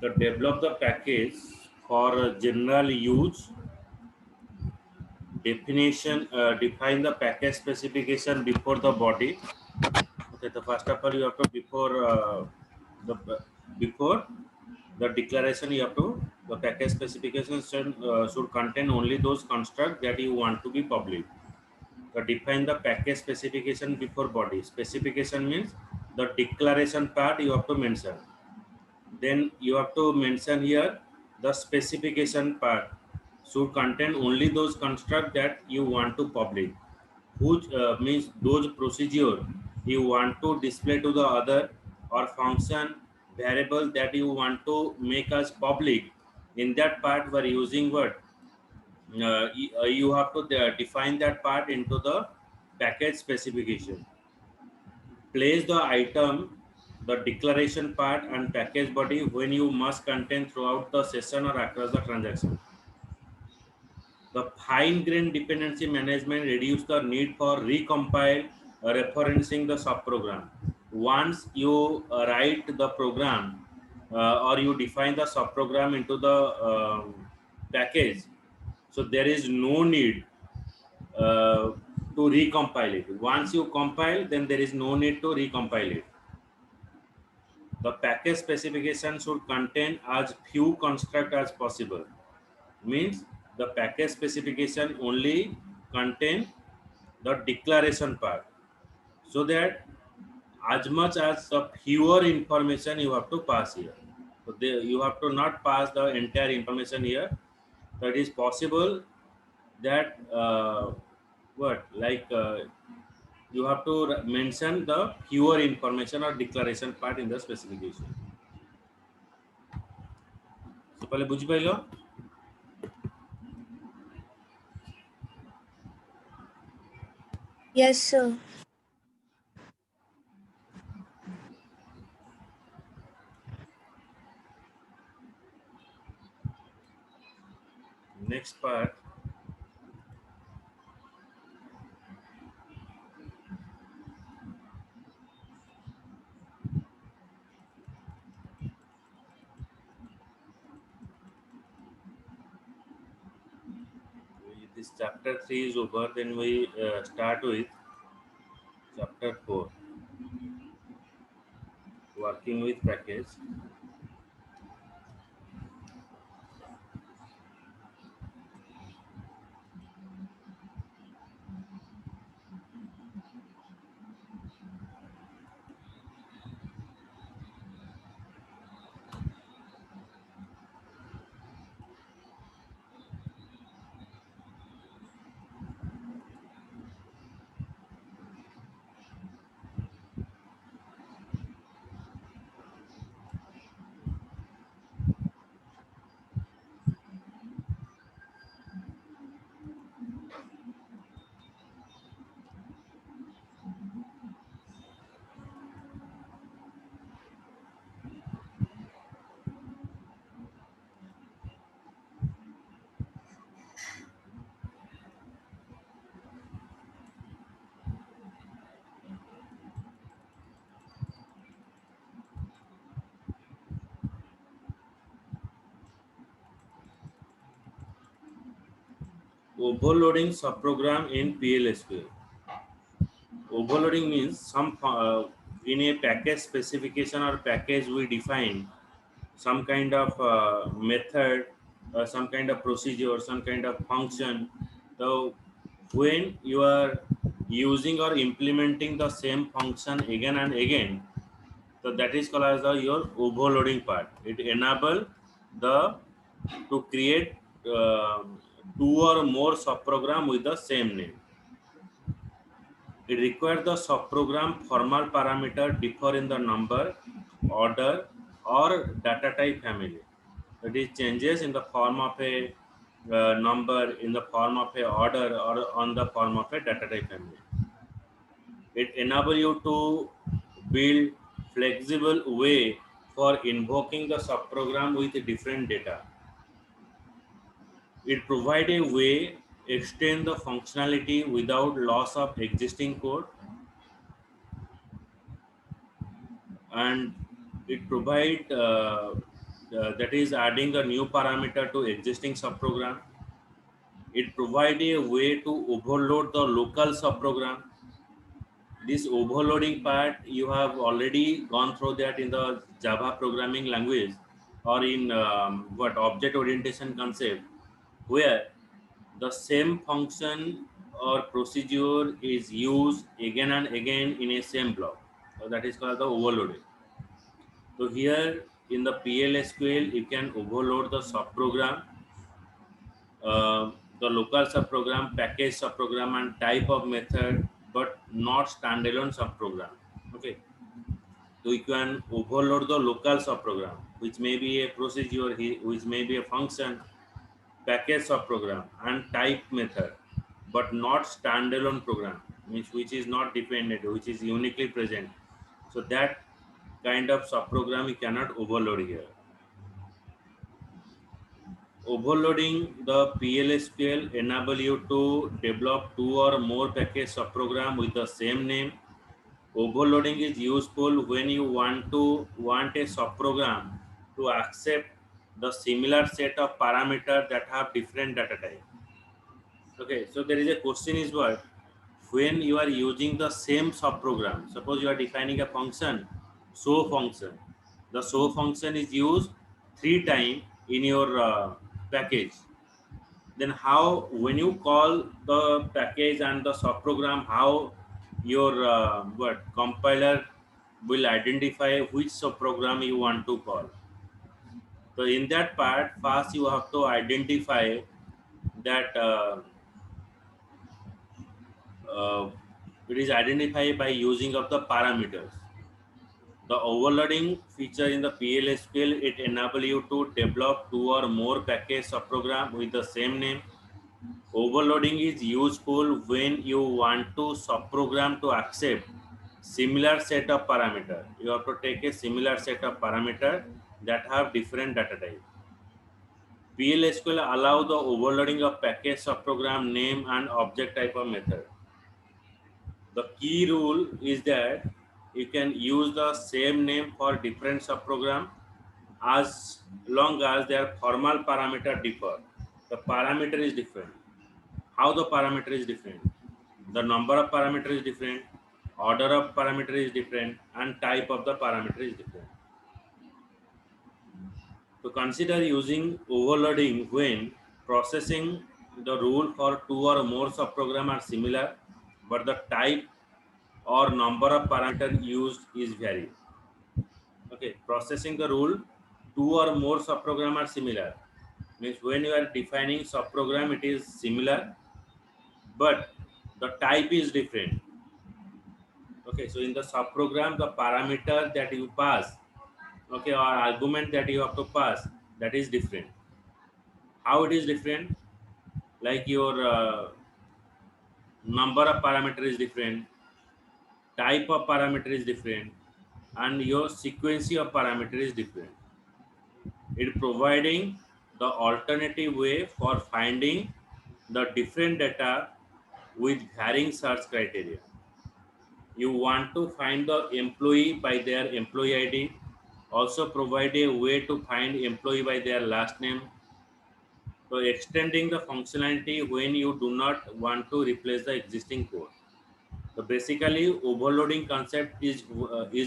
to develop the package for general use. Define the package specification before the body. Okay, the first of all you have to the before the declaration you have to the package specification should contain only those constructs that you want to be public. So define the package specification before body. Specification means the declaration part you have to mention. Then you have to mention here the specification part should contain only those constructs that you want to public, which means those procedure you want to display to the other or function variable that you want to make as public. In that part we are using what you have to define that part into the package specification. Place the item, the declaration part and package body when you must contain throughout the session or across the transaction. The fine-grained dependency management reduces the need for recompile referencing the subprogram. Once you write the program or you define the subprogram into the package, so there is no need to recompile it. Once you compile, then there is no need to recompile it. The package specification should contain as few constructs as possible. Means the package specification only contain the declaration part, so that as much as the fewer information you have to pass here. So you have to not pass the entire information here. So it is possible that you have to mention the fewer information or declaration part in the specification. So पहले बुझी pilo. Yes, sir. Next part. This chapter 3 is over, then we start with chapter 4, working with package. Overloading subprogram in PLSQL. Overloading means in a package specification or package we define some kind of method, some kind of procedure, some kind of function. So when you are using or implementing the same function again and again, so that is called as your overloading part. It enable to create two or more subprogram with the same name. It requires the subprogram formal parameter differ in the number, order, or data type family. It is changes in the form of a number, in the form of a order, or on the form of a data type family. It enables you to build flexible way for invoking the subprogram with different data. It provides a way extend the functionality without loss of existing code, and it provide that is adding a new parameter to existing subprogram. It provides a way to overload the local subprogram. This overloading part you have already gone through that in the Java programming language or in what object orientation concept, where the same function or procedure is used again and again in a same block. So that is called the overloading. So here in the PLSQL you can overload the subprogram, the local subprogram, package subprogram, and type of method, but not standalone subprogram. Okay, so you can overload the local subprogram, which may be a procedure, which may be a function, package subprogram, and type method, but not standalone program, which is not dependent, which is uniquely present. So that kind of subprogram you cannot overload here. Overloading the PLSQL enable you to develop two or more package subprogram with the same name. Overloading is useful when you want a subprogram to accept the similar set of parameters that have different data type. Okay, so there is a question is what, when you are using the same subprogram, suppose you are defining a function, show function. The show function is used 3 times in your package. Then how, when you call the package and the subprogram, how your what compiler will identify which subprogram you want to call. So in that part, first you have to identify that uh, it is identified by using of the parameters. The overloading feature in the PLSQL, it enable you to develop two or more package subprogram with the same name. Overloading is useful when you want to subprogram to accept similar set of parameter. You have to take a similar set of parameter that have different data type. PLSQL allow the overloading of package subprogram name and object type of method. The key rule is that you can use the same name for different subprogram as long as their formal parameter differ. The parameter is different. How the parameter is different? The number of parameter is different, order of parameter is different, and type of the parameter is different. So consider using overloading when processing the rule for two or more subprogram are similar, but the type or number of parameter used is varied. Okay, processing the rule, two or more subprogram are similar. Means when you are defining subprogram, it is similar, but the type is different. Okay, so in the subprogram, the parameter that you pass, okay, or argument that you have to pass, that is different. How it is different? Like your number of parameter is different, type of parameter is different, and your sequence of parameter is different. It providing the alternative way for finding the different data with varying search criteria. You want to find the employee by their employee ID, also provide a way to find employee by their last name. So extending the functionality when you do not want to replace the existing code. So basically overloading concept is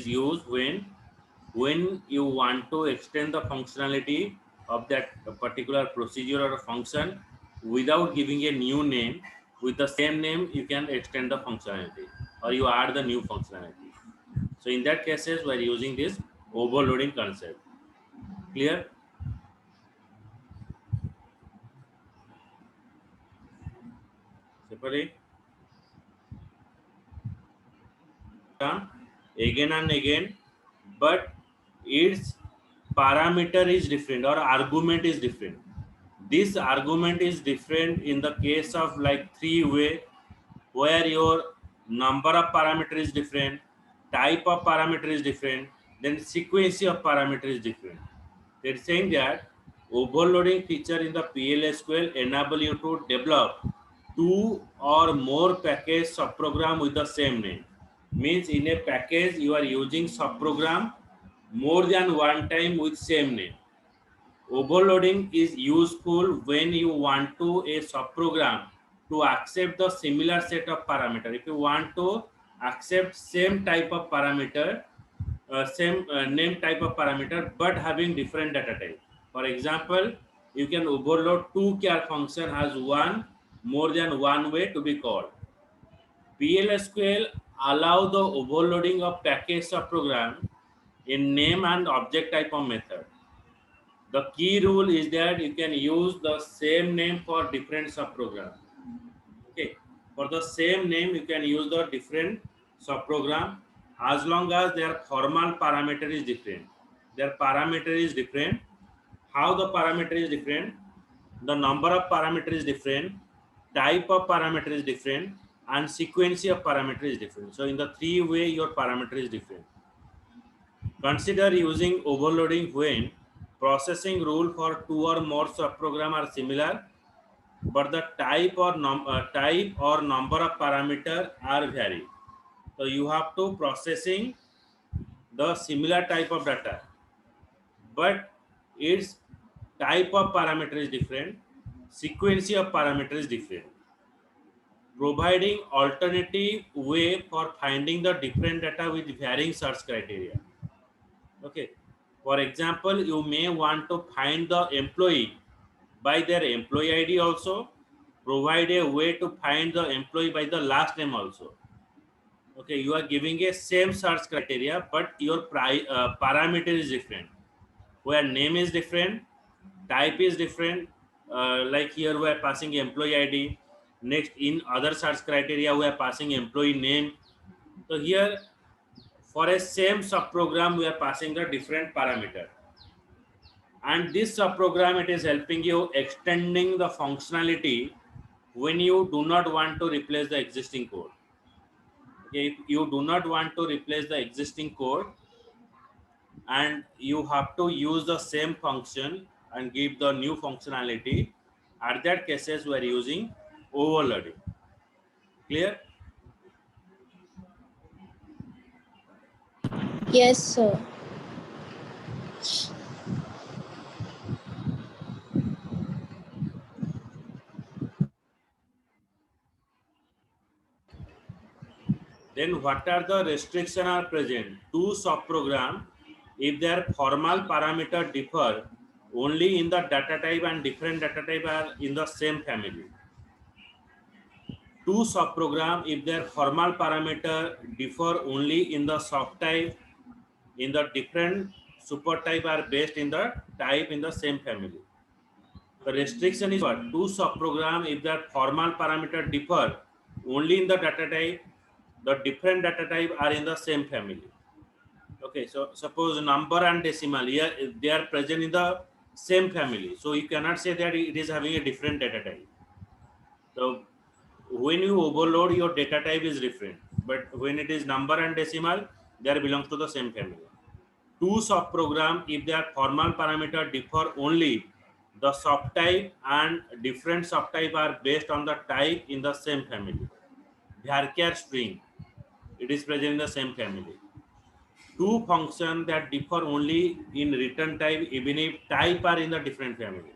used when you want to extend the functionality of that particular procedure or function without giving a new name. With the same name you can extend the functionality or you add the new functionality. So in that cases we are using this overloading concept. Clear? Separate again and again, but its parameter is different or argument is different. This argument is different in the case of like three-way, where your number of parameter is different, type of parameter is different, then sequence of parameter is different. They're saying that overloading feature in the PLSQL enable you to develop two or more package subprogram with the same name. Means in a package you are using subprogram more than one time with same name. Overloading is useful when you want to a subprogram to accept the similar set of parameter. If you want to accept same type of parameter, same name type of parameter, but having different data type. For example, you can overload two char function as one more than one way to be called. PLSQL allow the overloading of package subprogram in name and object type of method. The key rule is that you can use the same name for different subprogram. Okay, for the same name you can use the different subprogram as long as their formal parameter is different. Their parameter is different. How the parameter is different? The number of parameter is different, type of parameter is different, and sequence of parameter is different. So in the three way your parameter is different. Consider using overloading when processing rule for two or more subprogram are similar, but the type or number of parameter are vary. So you have to processing the similar type of data, but its type of parameter is different, sequence of parameter is different. Providing alternative way for finding the different data with varying search criteria. Okay, for example, you may want to find the employee by their employee ID also. Provide a way to find the employee by the last name also. Okay, you are giving a same search criteria, but your parameter is different. Where name is different, type is different. Like here we are passing employee ID. Next, in other search criteria we are passing employee name. So here for a same subprogram we are passing the different parameter, and this subprogram it is helping you extending the functionality when you do not want to replace the existing code. Okay, if you do not want to replace the existing code and you have to use the same function and give the new functionality, at that cases we are using overloading. Clear? Yes, sir. Then what are the restrictions are present? Two subprogram, if their formal parameter differ only in the data type and different data type are in the same family. Two subprogram, if their formal parameter differ only in the subtype, in the different supertype are based in the type in the same family. The restriction is what? Two subprogram, if their formal parameter differ only in the data type, the different data type are in the same family. Okay, so suppose number and decimal here they are present in the same family, so you cannot say that it is having a different data type. So when you overload, your data type is different, but when it is number and decimal, they belongs to the same family. Two subprogram, if their formal parameter differ only, the subtype and different subtype are based on the type in the same family. Varchar string, it is present in the same family. Two functions that differ only in return type, even if type are in the different family.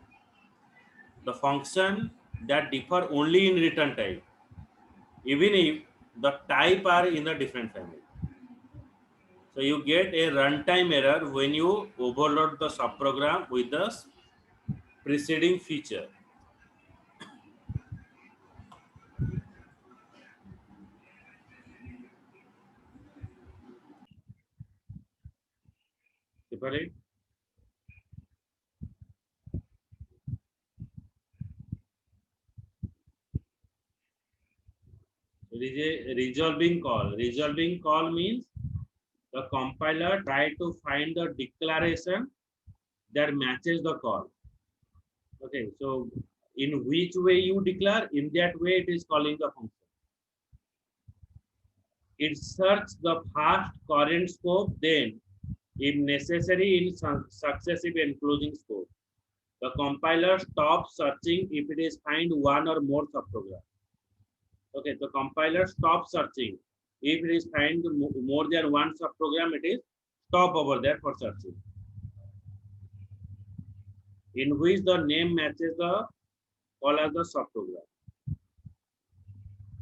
The function that differ only in return type, even if the type are in the different family. So you get a runtime error when you overload the subprogram with the preceding feature. Separate. It is a resolving call. Resolving call means the compiler try to find the declaration that matches the call. Okay, so in which way you declare, in that way it is calling the function. It searches the first current scope, then, if necessary, in successive enclosing scope. The compiler stops searching if it is find one or more subprogram. Okay, the compiler stops searching. If it is find more than one subprogram, it is stop over there for searching. in which the name matches the call as the softograph.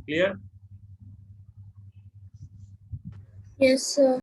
Clear? Yes, sir.